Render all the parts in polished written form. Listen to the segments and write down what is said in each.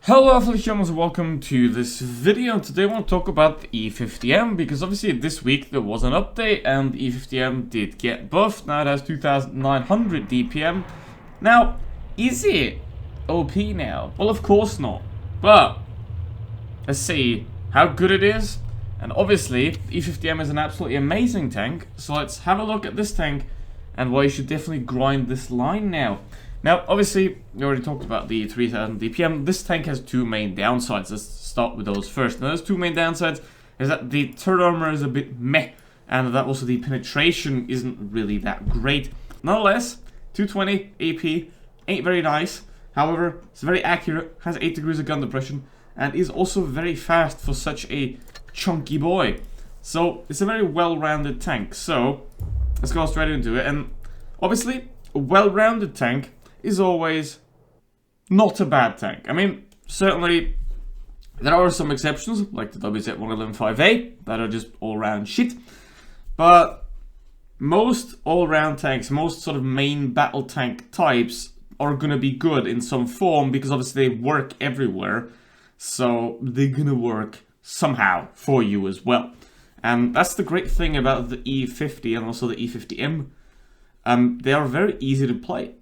Hello fellow welcome to this video. Today I want to talk about the E50M because obviously this week there was an update and the E50M did get buffed. Now it has 2900 DPM. Now, is it OP now? Well, of course not. But let's see how good it is. And obviously the E50M is an absolutely amazing tank. So let's have a look at this tank and why you should definitely grind this line now. Now, obviously, we already talked about the 3000 DPM. This tank has two main downsides. Let's start with those first. Now, those two main downsides is that the turret armor is a bit meh, and that also the penetration isn't really that great. Nonetheless, 220 AP ain't very nice. However, it's very accurate, has 8 degrees of gun depression, and is also very fast for such a chunky boy. So, it's a very well-rounded tank. So, let's go straight into it. And obviously, a well-rounded tank is always not a bad tank. I mean, certainly there are some exceptions, like the WZ-111-5A, that are just all-round shit. But most all-round tanks, most sort of main battle tank types are gonna be good in some form because obviously they work everywhere. So they're gonna work somehow for you as well. And that's the great thing about the E50 and also the E50M. They are very easy to play.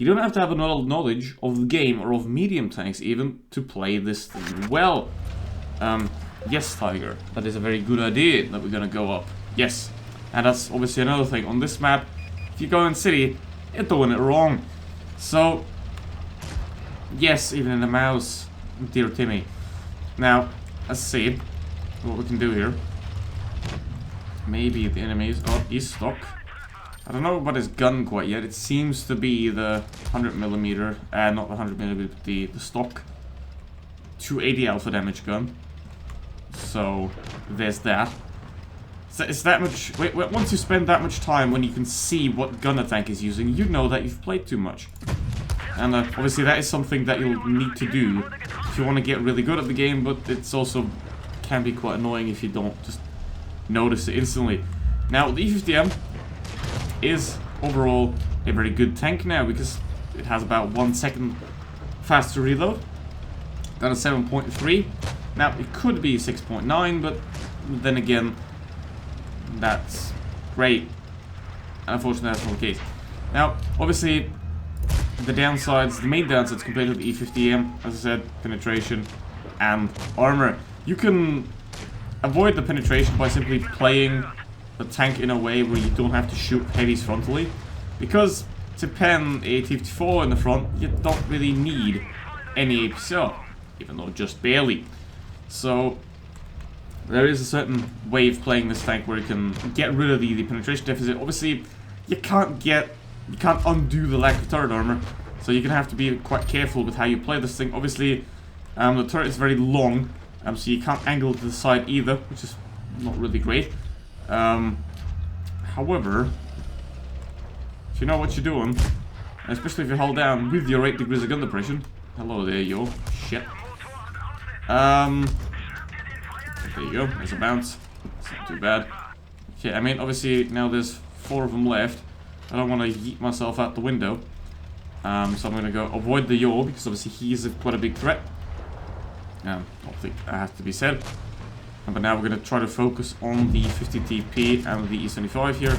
You don't have to have a knowledge of the game or of medium tanks even to play this thing well. Yes, Tiger, that is a very good idea that we're gonna go up. Yes, and that's obviously another thing. On this map, if you go in city, you're doing it wrong. So, yes, even in the mouse, dear Timmy. Now, let's see what we can do here. Maybe the enemies. Oh, he's stuck. I don't know about his gun quite yet. It seems to be the 100mm, not the 100mm, but the stock 280 alpha damage gun. So there's that. So it's that much. Wait, once you spend that much time when you can see what gun a tank is using, you know that you've played too much. And obviously that is something that you'll need to do if you want to get really good at the game. But it's also can be quite annoying if you don't just notice it instantly. Now the E50M is overall a very good tank now because it has about 1 second faster reload than a 7.3. Now it could be 6.9, but then again, that's great. And unfortunately, that's not the case. Now, obviously, the downsides, the main downsides compared to the E50M, as I said, penetration and armor. You can avoid the penetration by simply playing the tank in a way where you don't have to shoot heavies frontally, because to pen a T-54 in the front, you don't really need any APCR, even though just barely. So there is a certain way of playing this tank where you can get rid of the penetration deficit. Obviously, you can't undo the lack of turret armor, so you're gonna have to be quite careful with how you play this thing. Obviously, the turret is very long, so you can't angle to the side either, which is not really great. However, if you know what you're doing, especially if you hold down with your 8 degrees of gun depression. Hello there, yo. Shit. There you go. There's a bounce. It's not too bad. Okay, I mean, obviously, now there's 4 of them left. I don't want to yeet myself out the window. So I'm going to go avoid the yaw, because obviously he's quite a big threat. I don't think that has to be said. But now we're going to try to focus on the 50 TP and the E75 here.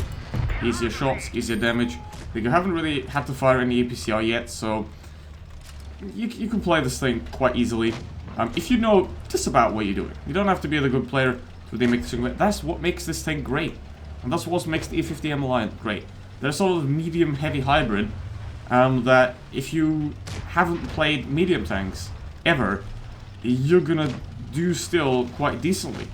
Easier shots, easier damage. You haven't really had to fire any APCR yet, so you can play this thing quite easily. If you know just about what you're doing. You don't have to be the good player to really make this thing great. That's what makes this thing great. And that's what makes the E50M Alliance great. They're sort of medium-heavy hybrid that if you haven't played medium tanks ever, you're gonna do still quite decently.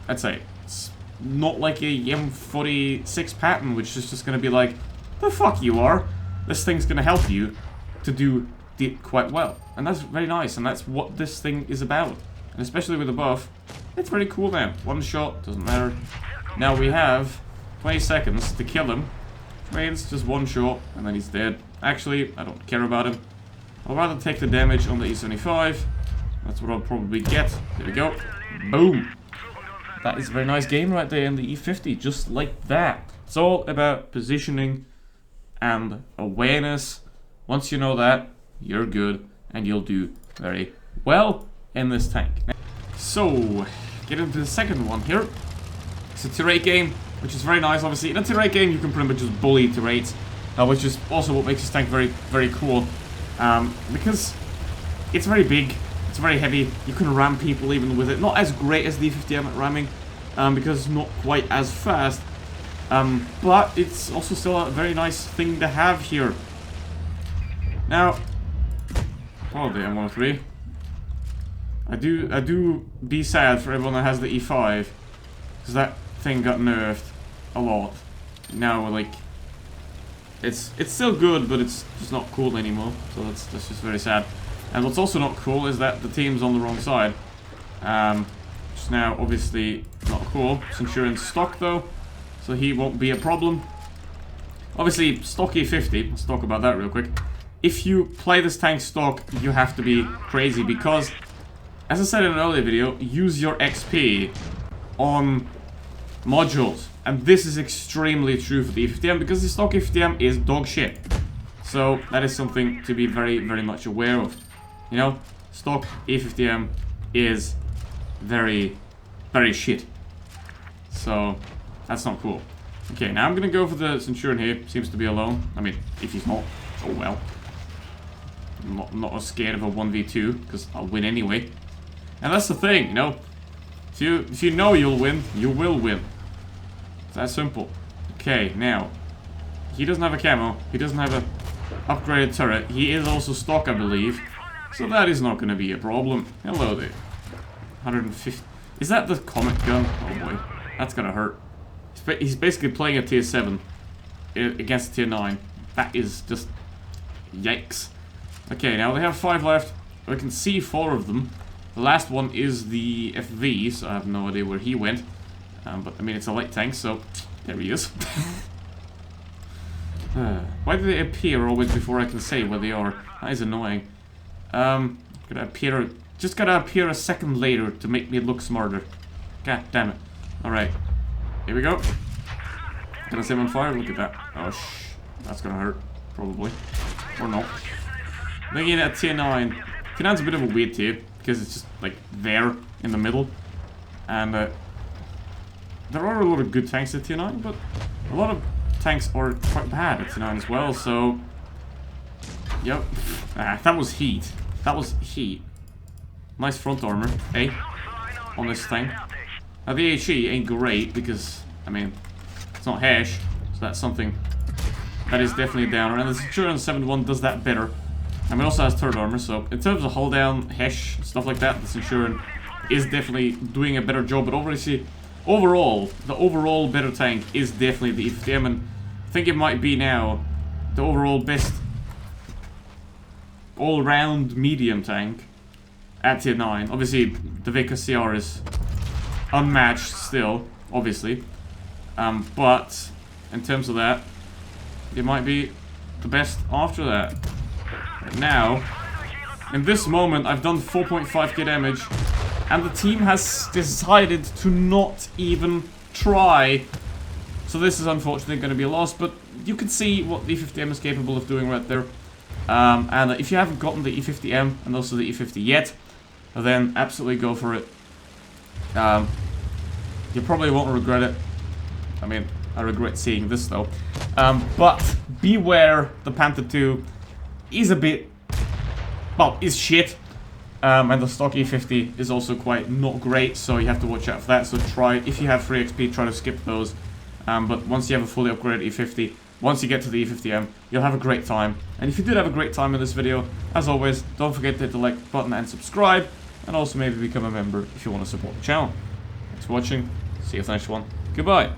I'd say it's not like a M46 pattern, which is just gonna be like, the fuck you are. This thing's gonna help you to do it quite well, and that's very nice, and that's what this thing is about. And especially with the buff, it's very cool now. One shot doesn't matter. Now we have 20 seconds to kill him, which means just one shot and then he's dead. Actually, I don't care about him. I'd rather take the damage on the E75. That's what I'll probably get. There we go. Boom. That is a very nice game right there in the E50, just like that. It's all about positioning and awareness. Once you know that, you're good and you'll do very well in this tank. So, get into the second one here. It's a T-rate game, which is very nice, obviously. In a T-rate game, you can pretty much just bully T-rates, which is also what makes this tank very, very cool. Because it's very big, it's very heavy, you can ram people even with it. Not as great as the E50M at ramming, because it's not quite as fast. But it's also still a very nice thing to have here. Now, probably M103. I do be sad for everyone that has the E5, because that thing got nerfed a lot. Now, like, it's still good, but it's just not cool anymore. So that's just very sad. And what's also not cool is that the team's on the wrong side. Which is now obviously not cool. Centurion's stock though, so he won't be a problem. Obviously, stock E50. Let's talk about that real quick. If you play this tank stock, you have to be crazy because, as I said in an earlier video, use your XP on modules. And this is extremely true for the E50M because the stock E50M is dog shit. So that is something to be very, very much aware of. You know, stock E50M is very, very shit. So that's not cool. Okay, now I'm gonna go for the Centurion here. Seems to be alone. I mean, if he's not, oh well. I'm not as scared of a 1v2 because I'll win anyway. And that's the thing, you know. If you know you'll win, you will win. It's that simple. Okay, now he doesn't have a camo. He doesn't have a upgraded turret. He is also stock, I believe. So that is not going to be a problem. Hello there. 150. Is that the comet gun? Oh boy, that's gonna hurt. He's basically playing a tier 7 against a tier 9. That is just yikes. Okay, now they have 5 left. We can see 4 of them. The last one is the FV, so I have no idea where he went. But I mean, it's a light tank, so there he is. Why do they appear always before I can say where they are? That is annoying. Just gotta appear a second later to make me look smarter. God damn it. Alright. Here we go. Can I save on fire? Look at that. Oh, that's gonna hurt. Probably. Or not. Looking at tier 9. Tier 9's a bit of a weird tier, because it's just, like, there, in the middle. And, there are a lot of good tanks at tier 9, but a lot of tanks are quite bad at tier 9 as well, so... Yep. That was heat. That was heat. Nice front armor, eh? On this thing. Now the HE ain't great because, I mean, it's not hash, so that's something that is definitely a downer. And the Centurion 7-1 does that better. And it also has third armor, so in terms of hull down, hash, stuff like that, the Centurion is definitely doing a better job. But obviously, overall, the overall better tank is definitely the E50M, and I think it might be now the overall best all-round medium tank at tier 9. Obviously, the VKCR is unmatched still, obviously. But in terms of that, it might be the best after that. Right now, in this moment, I've done 4.5k damage, and the team has decided to not even try. So this is unfortunately going to be a loss, but you can see what the E50M is capable of doing right there. And if you haven't gotten the E50M and also the E50 yet, then absolutely go for it. You probably won't regret it. I mean, I regret seeing this though. But beware, the Panther 2 is a bit, well, is shit. And the stock E50 is also quite not great, so you have to watch out for that. So try, if you have free XP, try to skip those. But once you have a fully upgraded E50, once you get to the E50M, you'll have a great time. And if you did have a great time in this video, as always, don't forget to hit the like button and subscribe. And also maybe become a member if you want to support the channel. Thanks for watching. See you for the next one. Goodbye.